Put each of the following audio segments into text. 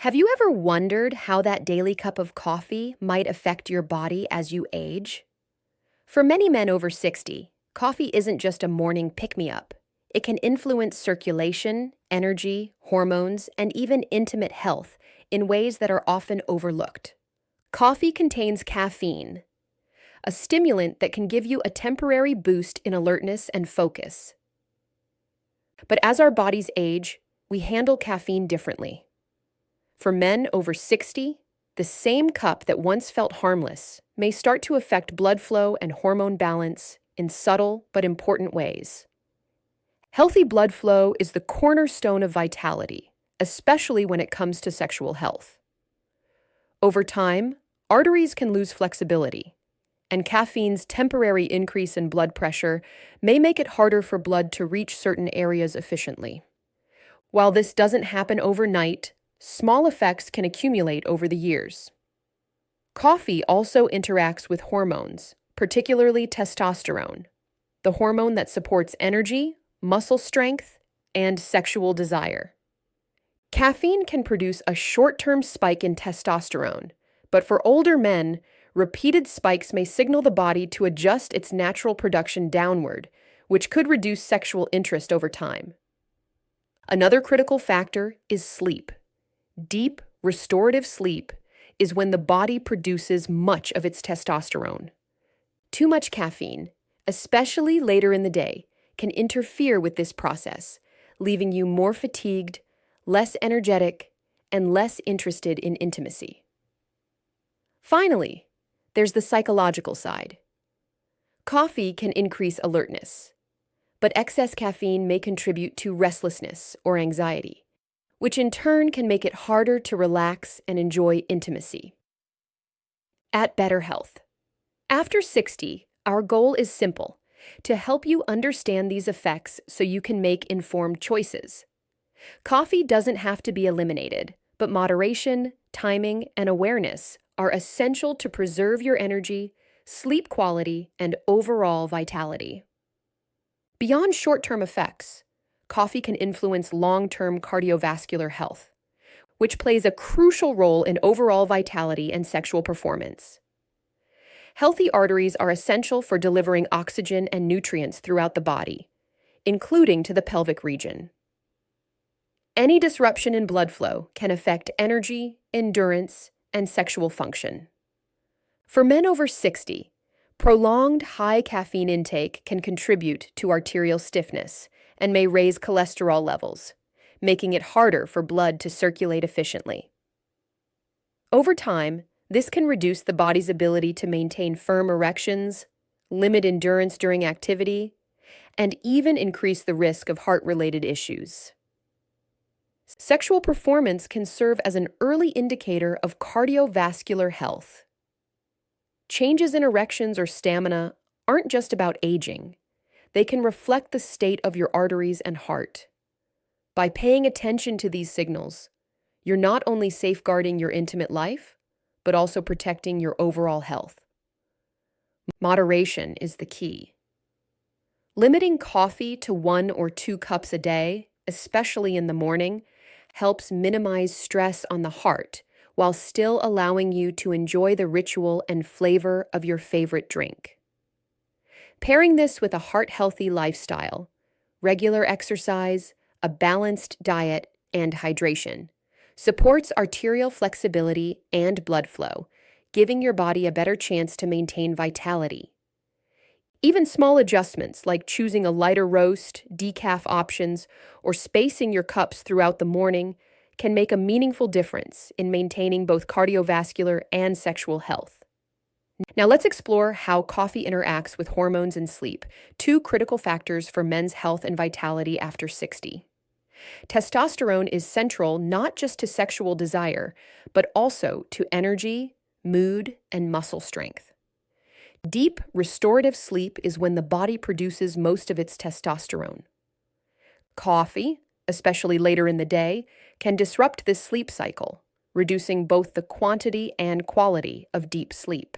Have you ever wondered how that daily cup of coffee might affect your body as you age? For many men over 60, coffee isn't just a morning pick-me-up. It can influence circulation, energy, hormones, and even intimate health in ways that are often overlooked. Coffee contains caffeine, a stimulant that can give you a temporary boost in alertness and focus. But as our bodies age, we handle caffeine differently. For men over 60, the same cup that once felt harmless may start to affect blood flow and hormone balance in subtle but important ways. Healthy blood flow is the cornerstone of vitality, especially when it comes to sexual health. Over time, arteries can lose flexibility, and caffeine's temporary increase in blood pressure may make it harder for blood to reach certain areas efficiently. While this doesn't happen overnight, small effects can accumulate over the years. Coffee also interacts with hormones, particularly testosterone, the hormone that supports energy, muscle strength, and sexual desire. Caffeine can produce a short-term spike in testosterone, but for older men, repeated spikes may signal the body to adjust its natural production downward, which could reduce sexual interest over time. Another critical factor is sleep. Deep, restorative sleep is when the body produces much of its testosterone. Too much caffeine, especially later in the day, can interfere with this process, leaving you more fatigued, less energetic, and less interested in intimacy. Finally, there's the psychological side. Coffee can increase alertness, but excess caffeine may contribute to restlessness or anxiety, which in turn can make it harder to relax and enjoy intimacy. At Better Health. After 60, our goal is simple: to help you understand these effects so you can make informed choices. Coffee doesn't have to be eliminated, but moderation, timing, and awareness are essential to preserve your energy, sleep quality, and overall vitality. Beyond short-term effects, coffee can influence long-term cardiovascular health, which plays a crucial role in overall vitality and sexual performance. Healthy arteries are essential for delivering oxygen and nutrients throughout the body, including to the pelvic region. Any disruption in blood flow can affect energy, endurance, and sexual function. For men over 60, prolonged high caffeine intake can contribute to arterial stiffness and may raise cholesterol levels, making it harder for blood to circulate efficiently. Over time, this can reduce the body's ability to maintain firm erections, limit endurance during activity, and even increase the risk of heart-related issues. Sexual performance can serve as an early indicator of cardiovascular health. Changes in erections or stamina aren't just about aging. They can reflect the state of your arteries and heart. By paying attention to these signals, you're not only safeguarding your intimate life, but also protecting your overall health. Moderation is the key. Limiting coffee to 1 or 2 cups a day, especially in the morning, helps minimize stress on the heart while still allowing you to enjoy the ritual and flavor of your favorite drink. Pairing this with a heart-healthy lifestyle, regular exercise, a balanced diet, and hydration supports arterial flexibility and blood flow, giving your body a better chance to maintain vitality. Even small adjustments like choosing a lighter roast, decaf options, or spacing your cups throughout the morning can make a meaningful difference in maintaining both cardiovascular and sexual health. Now let's explore how coffee interacts with hormones and sleep, 2 critical factors for men's health and vitality after 60. Testosterone is central not just to sexual desire, but also to energy, mood, and muscle strength. Deep, restorative sleep is when the body produces most of its testosterone. Coffee, especially later in the day, can disrupt this sleep cycle, reducing both the quantity and quality of deep sleep.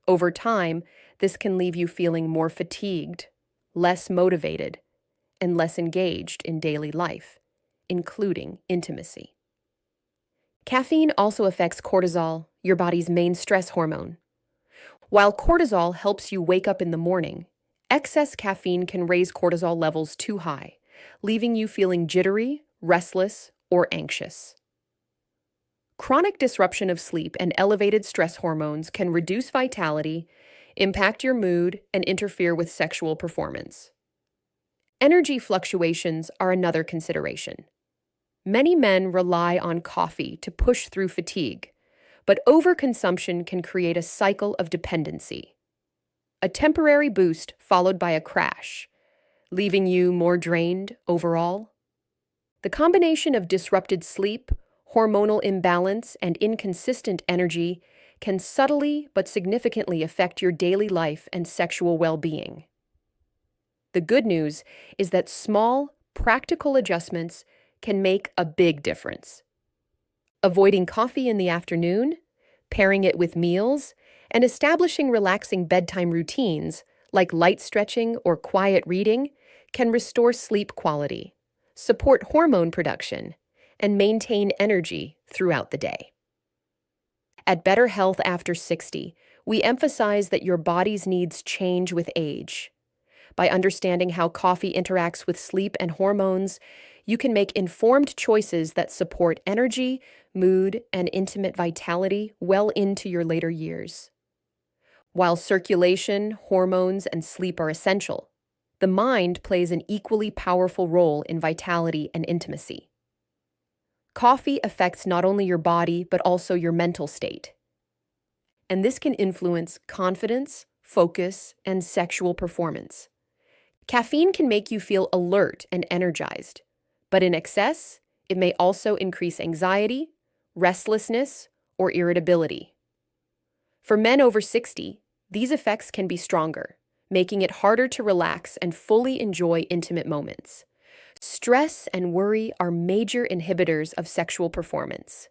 Over time, this can leave you feeling more fatigued, less motivated, and less engaged in daily life, including intimacy. Caffeine also affects cortisol, your body's main stress hormone. While cortisol helps you wake up in the morning, excess caffeine can raise cortisol levels too high, leaving you feeling jittery, restless, or anxious. Chronic disruption of sleep and elevated stress hormones can reduce vitality, impact your mood, and interfere with sexual performance. Energy fluctuations are another consideration. Many men rely on coffee to push through fatigue, but overconsumption can create a cycle of dependency. A temporary boost followed by a crash, leaving you more drained overall. The combination of disrupted sleep, hormonal imbalance, and inconsistent energy can subtly but significantly affect your daily life and sexual well-being. The good news is that small, practical adjustments can make a big difference. Avoiding coffee in the afternoon, pairing it with meals, and establishing relaxing bedtime routines like light stretching or quiet reading can restore sleep quality, support hormone production, and maintain energy throughout the day. At Better Health After 60, we emphasize that your body's needs change with age. By understanding how coffee interacts with sleep and hormones, you can make informed choices that support energy, mood, and intimate vitality well into your later years. While circulation, hormones, and sleep are essential, the mind plays an equally powerful role in vitality and intimacy. Coffee affects not only your body, but also your mental state. And this can influence confidence, focus, and sexual performance. Caffeine can make you feel alert and energized, but in excess, it may also increase anxiety, restlessness, or irritability. For men over 60, these effects can be stronger, making it harder to relax and fully enjoy intimate moments. Stress and worry are major inhibitors of sexual performance.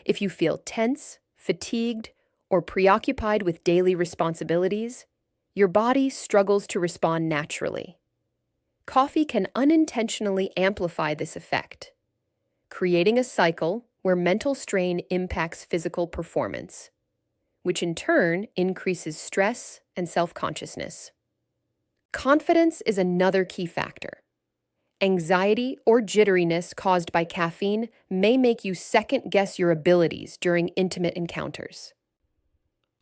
If you feel tense, fatigued, or preoccupied with daily responsibilities, your body struggles to respond naturally. Coffee can unintentionally amplify this effect, creating a cycle where mental strain impacts physical performance, which in turn increases stress and self-consciousness. Confidence is another key factor. Anxiety or jitteriness caused by caffeine may make you second-guess your abilities during intimate encounters.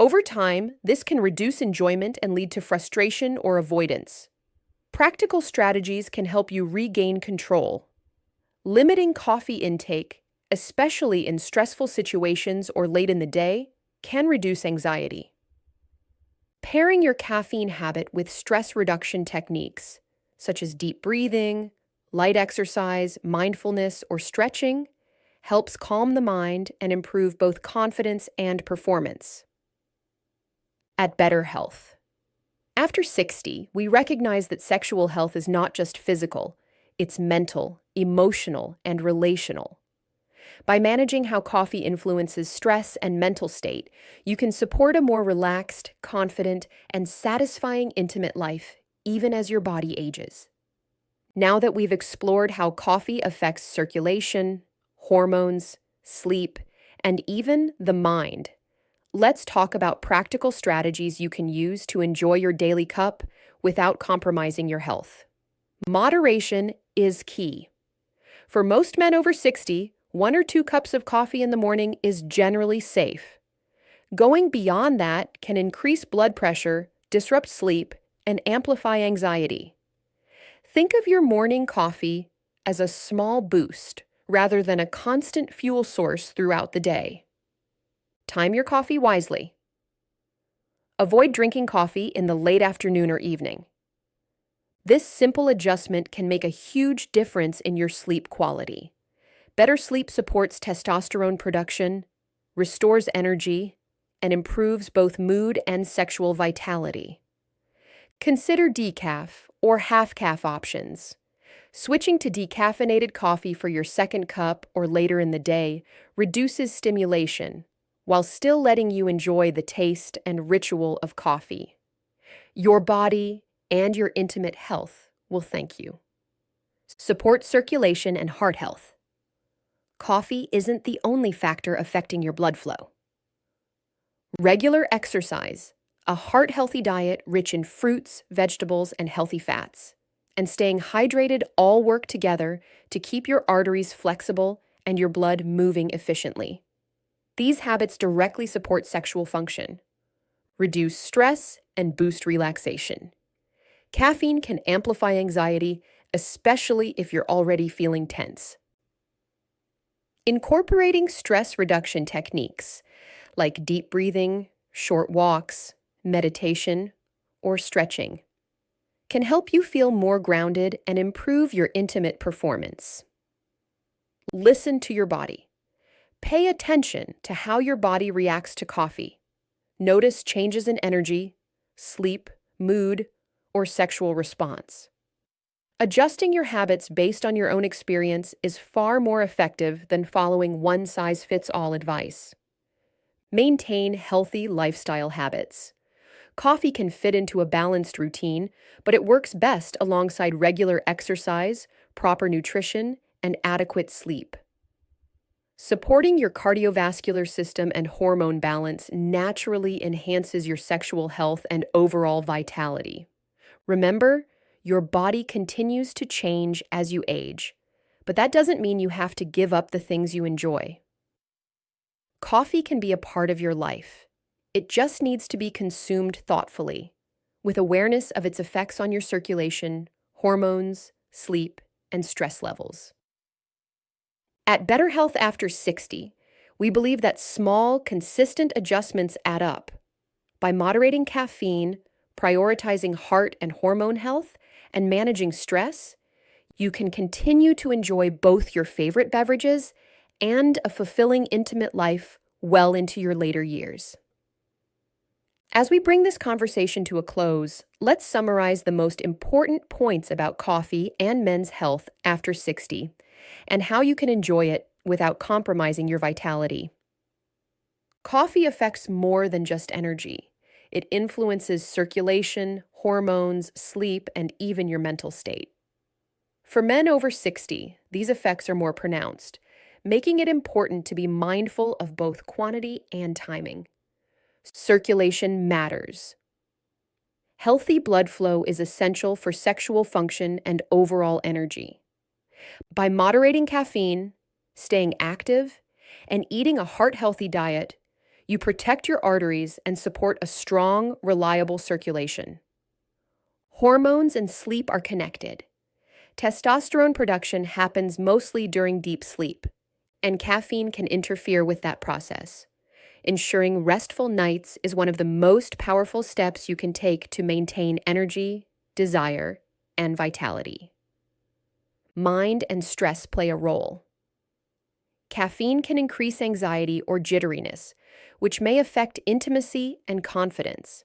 Over time, this can reduce enjoyment and lead to frustration or avoidance. Practical strategies can help you regain control. Limiting coffee intake, especially in stressful situations or late in the day, can reduce anxiety. Pairing your caffeine habit with stress reduction techniques, such as deep breathing, light exercise, mindfulness, or stretching, helps calm the mind and improve both confidence and performance. At Better Health. After 60, we recognize that sexual health is not just physical, it's mental, emotional, and relational. By managing how coffee influences stress and mental state, you can support a more relaxed, confident, and satisfying intimate life, even as your body ages. Now that we've explored how coffee affects circulation, hormones, sleep, and even the mind, let's talk about practical strategies you can use to enjoy your daily cup without compromising your health. Moderation is key. For most men over 60, 1 or 2 cups of coffee in the morning is generally safe. Going beyond that can increase blood pressure, disrupt sleep, and amplify anxiety. Think of your morning coffee as a small boost rather than a constant fuel source throughout the day. Time your coffee wisely. Avoid drinking coffee in the late afternoon or evening. This simple adjustment can make a huge difference in your sleep quality. Better sleep supports testosterone production, restores energy, and improves both mood and sexual vitality. Consider decaf or half-caff options. Switching to decaffeinated coffee for your second cup or later in the day reduces stimulation, while still letting you enjoy the taste and ritual of coffee. Your body and your intimate health will thank you. Support circulation and heart health. coffee isn't the only factor affecting your blood flow. Regular exercise, a heart-healthy diet rich in fruits, vegetables, and healthy fats, and staying hydrated all work together to keep your arteries flexible and your blood moving efficiently. These habits directly support sexual function, reduce stress, and boost relaxation. Caffeine can amplify anxiety, especially if you're already feeling tense. Incorporating stress reduction techniques like deep breathing, short walks, meditation, or stretching can help you feel more grounded and improve your intimate performance. Listen to your body. Pay attention to how your body reacts to coffee. Notice changes in energy, sleep, mood, or sexual response. Adjusting your habits based on your own experience is far more effective than following one-size-fits-all advice. Maintain healthy lifestyle habits. Coffee can fit into a balanced routine, but it works best alongside regular exercise, proper nutrition, and adequate sleep. Supporting your cardiovascular system and hormone balance naturally enhances your sexual health and overall vitality. Remember, your body continues to change as you age, but that doesn't mean you have to give up the things you enjoy. Coffee can be a part of your life. It just needs to be consumed thoughtfully, with awareness of its effects on your circulation, hormones, sleep, and stress levels. At Better Health After 60, we believe that small, consistent adjustments add up. By moderating caffeine, prioritizing heart and hormone health, and managing stress, you can continue to enjoy both your favorite beverages and a fulfilling intimate life well into your later years. As we bring this conversation to a close, let's summarize the most important points about coffee and men's health after 60 and how you can enjoy it without compromising your vitality. Coffee affects more than just energy. It influences circulation, hormones, sleep, and even your mental state. For men over 60, these effects are more pronounced, making it important to be mindful of both quantity and timing. Circulation matters. Healthy blood flow is essential for sexual function and overall energy. By moderating caffeine, staying active, and eating a heart-healthy diet, you protect your arteries and support a strong, reliable circulation. Hormones and sleep are connected. Testosterone production happens mostly during deep sleep, and caffeine can interfere with that process. Ensuring restful nights is one of the most powerful steps you can take to maintain energy, desire, and vitality. Mind and stress play a role. Caffeine can increase anxiety or jitteriness, which may affect intimacy and confidence.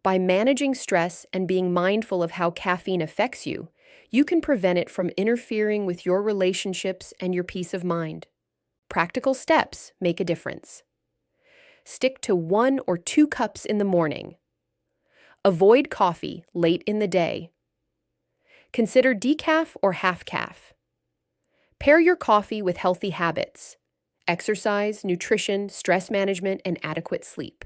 By managing stress and being mindful of how caffeine affects you, you can prevent it from interfering with your relationships and your peace of mind. Practical steps make a difference. Stick to 1 or 2 cups in the morning. Avoid coffee late in the day. Consider decaf or half-caff. Pair your coffee with healthy habits: exercise, nutrition, stress management, and adequate sleep.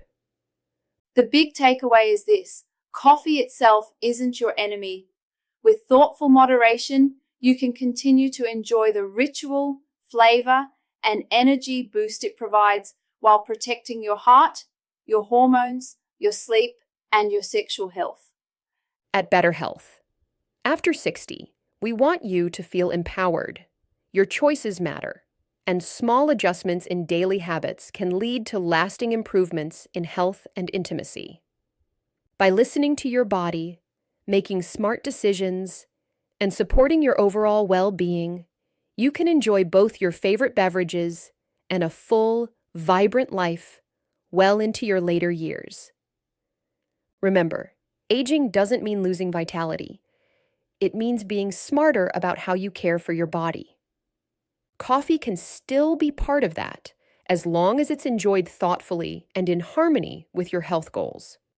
The big takeaway is this: coffee itself isn't your enemy. With thoughtful moderation, you can continue to enjoy the ritual, flavor, and energy boost it provides while protecting your heart, your hormones, your sleep, and your sexual health. At Better Health After 60, we want you to feel empowered. Your choices matter, and small adjustments in daily habits can lead to lasting improvements in health and intimacy. By listening to your body, making smart decisions, and supporting your overall well-being, you can enjoy both your favorite beverages and a full, vibrant life well into your later years. Remember, aging doesn't mean losing vitality. It means being smarter about how you care for your body. Coffee can still be part of that, as long as it's enjoyed thoughtfully and in harmony with your health goals.